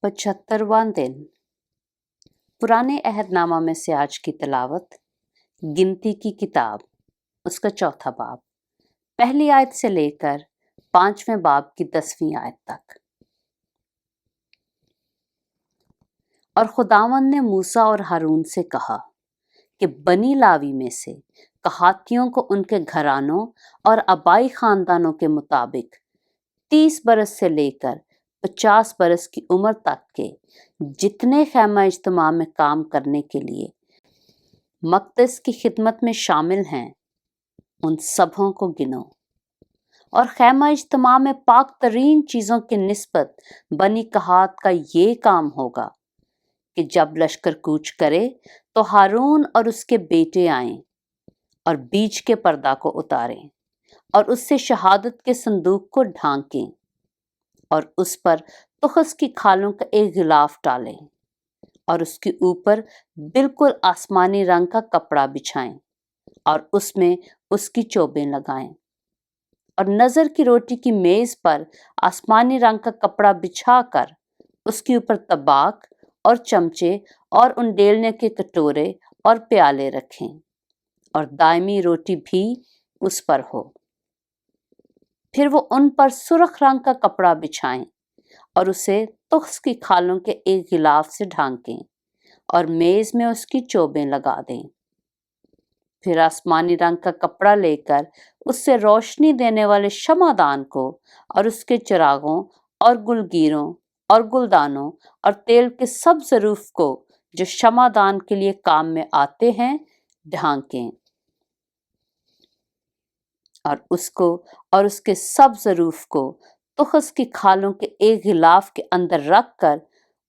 75वां दिन। पुराने अहदनामा में से आज की तिलावत गिनती की किताब, उसका चौथा बाब, पहली आयत से लेकर 5वें बाब की 10वीं आयत तक। और खुदावंद ने मूसा और हारून से कहा कि बनी लावी में से कहातियों को उनके घरानों और आबाई खानदानों के मुताबिक 30 बरस से लेकर 50 बरस की उम्र तक के जितने खैमा इज्तिमा में काम करने के लिए मक़दस की खिदमत में शामिल हैं, उन सबों को गिनो। और खैमा इज्तिमा में पाक तरीन चीज़ों की निस्बत बनी कहात का ये काम होगा कि जब लश्कर कूच करे तो हारून और उसके बेटे आएं और बीच के पर्दा को उतारें और उससे शहादत के संदूक को ढांकें और उस पर तुखस की खालों का एक गिलाफ डालें और उसके ऊपर बिल्कुल आसमानी रंग का कपड़ा बिछाएं और उसमें उसकी चोबें लगाएं और नज़र की रोटी की मेज़ पर आसमानी रंग का कपड़ा बिछाकर उसके ऊपर तबाक और चमचे और उंडेलने के कटोरे और प्याले रखें और दायमी रोटी भी उस पर हो। फिर वो उन पर सुर्ख रंग का कपड़ा बिछाएं और उसे तुख्स की खालों के एक गिलाफ से ढांकें और मेज में उसकी चोबें लगा दें। फिर आसमानी रंग का कपड़ा लेकर उससे रोशनी देने वाले शमादान को और उसके चिरागों और गुलगीरों और गुलदानों और तेल के सब ज़रूफ को जो शमादान के लिए काम में आते हैं ढांकें और उसको और उसके सब ज़रूफ को तुखस की खालों के एक गिलाफ के अंदर रख कर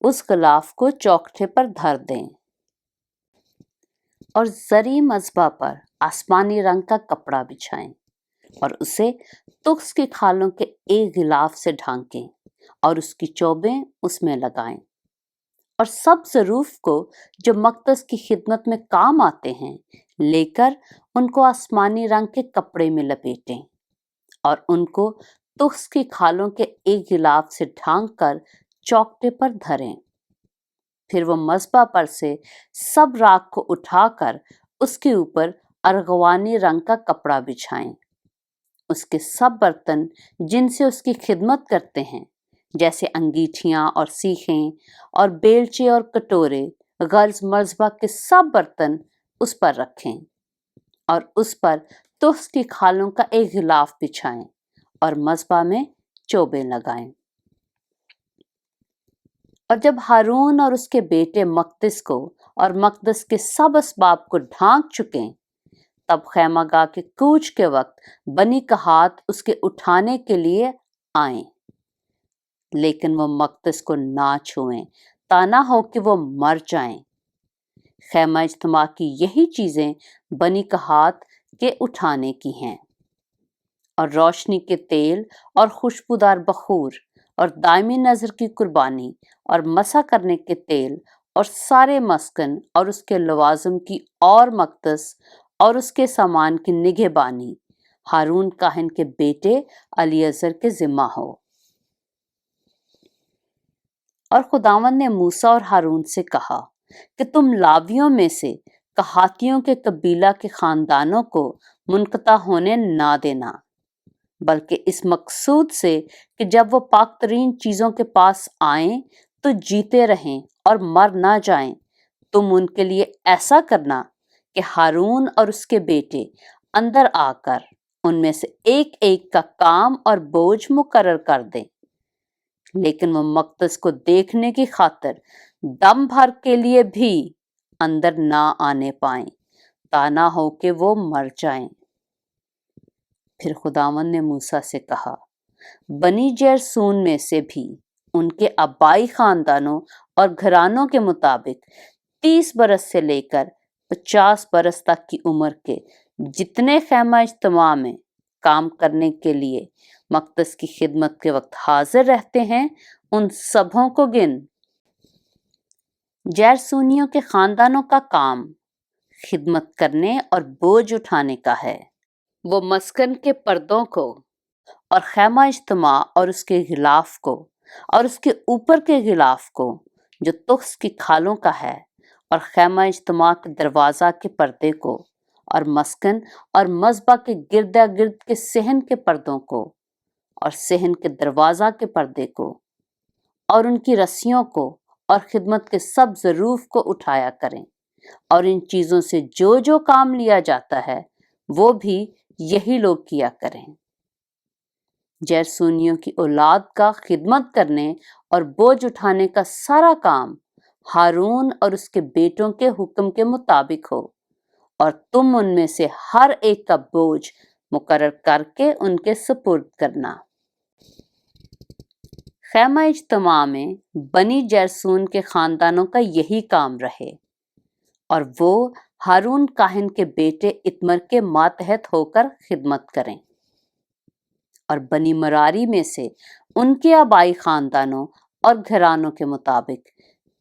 उस गिलाफ को चौखटे पर धर दें और जरी मज़बा पर आसमानी रंग का कपड़ा बिछाएं और उसे तुख्स की खालों के एक गिलाफ से ढांकें और उसकी चोबें उसमें लगाएं और सब ज़रूफ को जो मक़दस की खिदमत में काम आते हैं लेकर उनको आसमानी रंग के कपड़े में लपेटें और उनको तुख्स की खालों के एक गिलाफ से ढांक कर चौखटे पर धरें। फिर वो मज़बा पर से सब राख को उठाकर उसके ऊपर अर्गवानी रंग का कपड़ा बिछाएं। उसके सब बर्तन जिनसे उसकी खिदमत करते हैं, जैसे अंगीठियाँ और सीखें और बेलचे और कटोरे, गर्ज मज़बा के सब बर्तन उस पर रखें और उस पर तुख्स की खालों का एक गिलाफ बिछाएं और मज़बा में चोबें लगाएं। और जब हारून और उसके बेटे मक़दस को और मक़दस के सब असबाब को ढांक चुकें, तब खैमागाह के कूच के वक्त बनी कहात उसके उठाने के लिए आएं, लेकिन वो मक़दस को ना छुएं, ताना हो कि वो मर जाएं। खैमा इज्तिमा की यही चीज़ें बनी कहात के उठाने की हैं और रोशनी के तेल और खुशबूदार बखूर और दायमी नज़र की कुर्बानी और मसा करने के तेल और सारे मस्कन और उसके लवाज़म की और मक़दस और उसके सामान की निगहबानी हारून काहिन के बेटे अलीअज़र के ज़िम्मा हो। और खुदावंद ने मूसा और हारून से कहा कि तुम लावियों में से कहातियों के कबीला के खानदानों को मुनक़ता होने ना देना, बल्कि इस मकसूद से कि जब वो पाक तरीन चीज़ों के पास आएं तो जीते रहें और मर ना जाएं। तुम उनके लिए ऐसा करना कि हारून और उसके बेटे अंदर आकर उनमें से एक एक का काम और बोझ मुकर्रर कर दें, लेकिन वो मक़दस को देखने की खातिर दम भर के लिए भी अंदर ना आने पाएं, ताना हो कि वो मर जाएं। फिर खुदावंद ने मूसा से कहा, बनी जरसून में से भी उनके आबाई खानदानों और घरानों के मुताबिक 30 बरस से लेकर 50 बरस तक की उम्र के जितने खैमा इज्तिमा में काम करने के लिए मक़दस की खिदमत के वक्त हाजिर रहते हैं, उन सबों को गिन। जरसूनियों के खानदानों का काम खिदमत करने और बोझ उठाने का है। वो मस्कन के पर्दों को और खैमा इज्तिमा और उसके गिलाफ को اور اس کے اوپر کے غلاف کو جو تخس کی کھالوں کا ہے، اور خیمہ اجتماع کے دروازہ کے پردے کو، اور مسکن اور مذبح کے گردا گرد کے صحن کے پردوں کو، اور صحن کے دروازہ کے پردے کو، اور ان کی رسیوں کو، اور خدمت کے سب ظروف کو اٹھایا کریں، اور ان چیزوں سے جو جو کام لیا جاتا ہے وہ بھی یہی لوگ کیا کریں۔ جیرسونیوں کی اولاد کا خدمت کرنے اور بوجھ اٹھانے کا سارا کام ہارون اور اس کے بیٹوں کے حکم کے مطابق ہو، اور تم ان میں سے ہر ایک کا بوجھ مقرر کر کے ان کے سپرد کرنا۔ خیمہ اجتماع میں بنی جیرسون کے خاندانوں کا یہی کام رہے، اور وہ ہارون کاہن کے بیٹے اتمر کے ماتحت ہو کر خدمت کریں۔ اور بنی مراری میں سے ان کے آبائی خاندانوں اور گھرانوں کے مطابق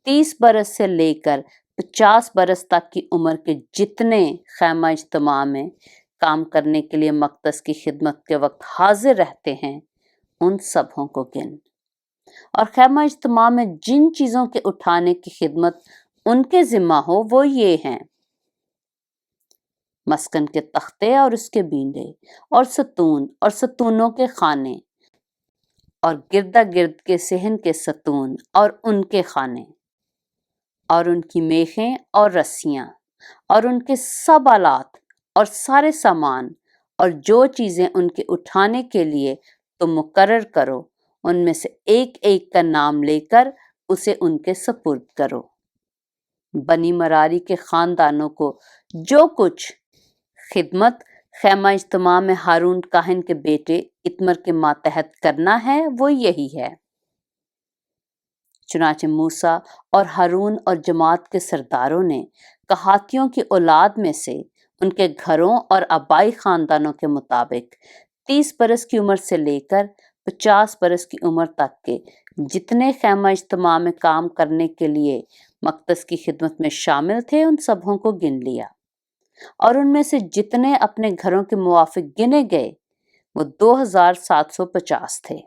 30 برس سے لے کر 50 برس تک کی عمر کے جتنے خیمہ اجتماع میں کام کرنے کے لیے مقدس کی خدمت کے وقت حاضر رہتے ہیں، ان سبوں کو گن۔ اور خیمہ اجتماع میں جن چیزوں کے اٹھانے کی خدمت ان کے ذمہ ہو وہ یہ ہیں: مسکن کے تختے اور اس کے بینڈے، اور ستون اور ستونوں کے خانے، اور گردا گرد کے صحن کے ستون اور ان کے خانے، اور ان کی میخیں اور رسیاں، اور ان کے سب آلات اور سارے سامان، اور جو چیزیں ان کے اٹھانے کے لیے تم مقرر کرو، ان میں سے ایک ایک کا نام لے کر اسے ان کے سپرد کرو۔ بنی مراری کے خاندانوں کو جو کچھ خدمت خیمہ اجتماع میں ہارون کاہن کے بیٹے اتمر کے ماتحت کرنا ہے وہ یہی ہے۔ چنانچہ موسیٰ اور ہارون اور جماعت کے سرداروں نے کہاتیوں کی اولاد میں سے ان کے گھروں اور آبائی خاندانوں کے مطابق 30 برس کی عمر سے لے کر 50 برس کی عمر تک کے جتنے خیمہ اجتماع میں کام کرنے کے لیے مقدس کی خدمت میں شامل تھے ان سبوں کو گن لیا، اور ان میں سے جتنے اپنے گھروں کے موافق گنے گئے وہ 2750 تھے۔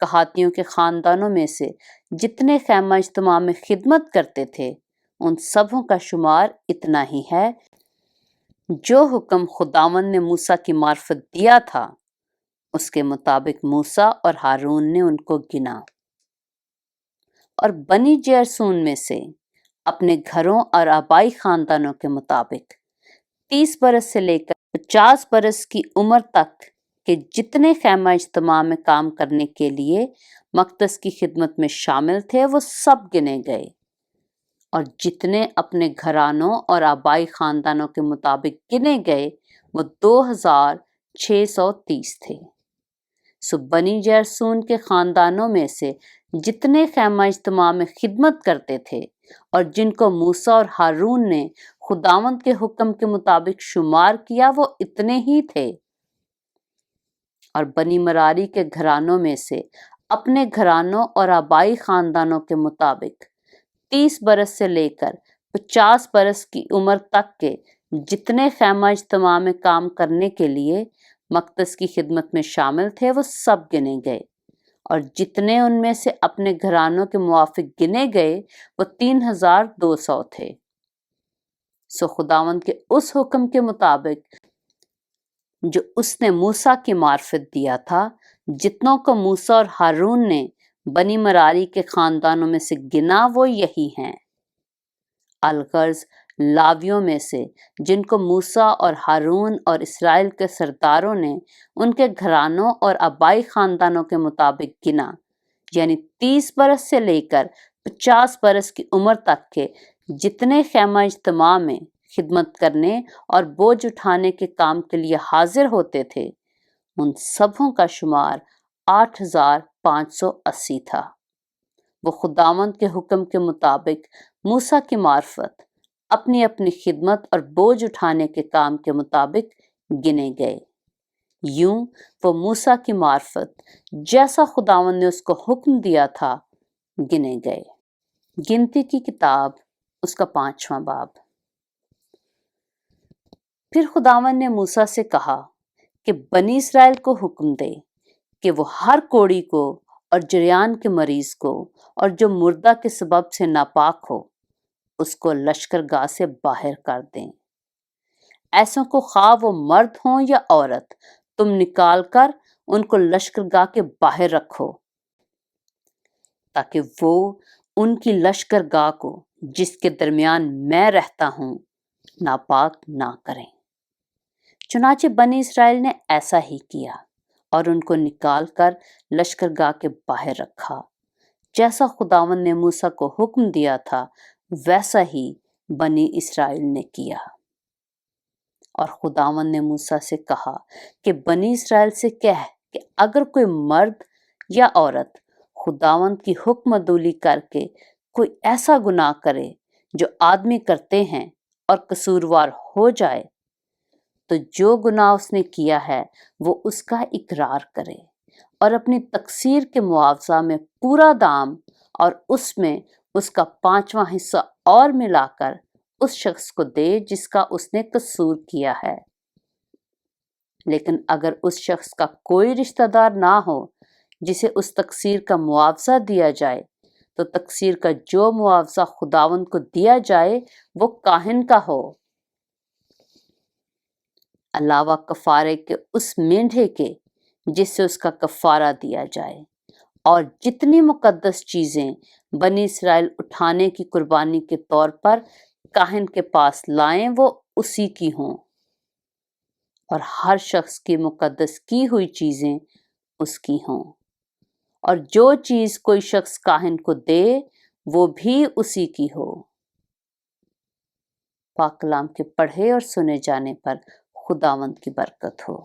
کہاتیوں کے خاندانوں میں سے جتنے خیمہ اجتماع میں خدمت کرتے تھے ان سبوں کا شمار اتنا ہی ہے جو حکم خداوند نے موسیٰ کی معرفت دیا تھا، اس کے مطابق موسیٰ اور ہارون نے ان کو گنا۔ اور بنی جیرسون میں سے اپنے گھروں اور آبائی خاندانوں کے مطابق 30 برس سے لے کر 50 برس کی عمر تک کہ جتنے خیمہ اجتماع میں کام کرنے کے لیے مقدس کی خدمت میں شامل تھے وہ سب گنے گئے، اور جتنے اپنے گھرانوں اور آبائی خاندانوں کے مطابق گنے گئے وہ 2630 تھے۔ سو بنی جیرسون کے خاندانوں میں سے جتنے خیمہ اجتماع میں خدمت کرتے تھے اور جن کو موسیٰ اور ہارون نے خداوند کے حکم کے مطابق شمار کیا وہ اتنے ہی تھے۔ اور بنی مراری کے گھرانوں میں سے اپنے گھرانوں اور آبائی خاندانوں کے مطابق 30 برس سے لے کر 50 برس کی عمر تک کے جتنے خیمہ اجتماع میں کام کرنے کے لیے مقدس کی خدمت میں شامل تھے وہ سب گنے گئے، اور جتنے ان میں سے اپنے گھرانوں کے موافق گنے گئے وہ 3200 تھے۔ سو خداوند کے اس حکم کے مطابق جو اس نے موسیٰ کی معرفت دیا تھا، جتنوں کو موسیٰ اور ہارون نے بنی مراری کے خاندانوں میں سے گنا وہ یہی ہیں۔ الغرض لاویوں میں سے جن کو موسیٰ اور ہارون اور اسرائیل کے سرداروں نے ان کے گھرانوں اور آبائی خاندانوں کے مطابق گنا، یعنی 30 برس سے لے کر 50 برس کی عمر تک کے جتنے خیمہ اجتماع میں خدمت کرنے اور بوجھ اٹھانے کے کام کے لیے حاضر ہوتے تھے، ان سبوں کا شمار 8580 تھا۔ وہ خداوند کے حکم کے مطابق موسیٰ کی معرفت اپنی اپنی خدمت اور بوجھ اٹھانے کے کام کے مطابق گنے گئے۔ یوں وہ موسیٰ کی معرفت جیسا خداوند نے اس کو حکم دیا تھا گنے گئے۔ گنتی کی کتاب اس کا 5واں باب۔ پھر خداوند نے موسیٰ سے کہا کہ بنی اسرائیل کو حکم دے کہ وہ ہر کوڑی کو और जरियान के मरीज को और जो मुर्दा के सबब से नापाक हो उसको लश्करगाह से बाहर कर दें। ऐसों को खा वो मर्द हों या औरत, तुम निकाल कर उनको लश्करगाह के बाहर रखो ताकि वो उनकी लश्करगाह को जिसके दरमियान मैं रहता हूं नापाक ना करें। चुनाचे बनी इसराइल ने ऐसा ही किया और उनको निकाल कर लश्करगाह के बाहर रखा। जैसा खुदावंद ने मूसा को हुक्म दिया था वैसा ही बनी इसराइल ने किया। और खुदावंद ने मूसा से कहा कि बनी इसराइल से कह कि अगर कोई मर्द या औरत खुदावंद की हुक्मदूली करके कोई ऐसा गुनाह करे जो आदमी करते हैं और कसूरवार हो जाए तो जो गुनाह उसने किया है वो उसका इकरार करे और अपनी तकसीर के मुआवजा में पूरा दाम और उसमें उसका 5वां हिस्सा और मिलाकर उस शख्स को दे जिसका उसने कसूर किया है। लेकिन अगर उस शख्स का कोई रिश्तेदार ना हो जिसे उस तकसीर का मुआवजा दिया जाए तो तकसीर का जो मुआवजा खुदावंद को दिया जाए वो काहिन का हो, अलावा कफारे के उस मेंढे के जिससे उसका कफारा दिया जाए। और जितनी मुकद्दस चीजें बनी इसराइल उठाने की कुर्बानी के तौर पर काहिन के पास लाएं वो उसी की हों और हर शख्स की मुकद्दस की हुई चीजें उसकी हों और जो चीज कोई शख्स काहिन को दे वो भी उसी की हो। पाक कलाम के पढ़े और सुने जाने पर खुदावंद की बरकत हो।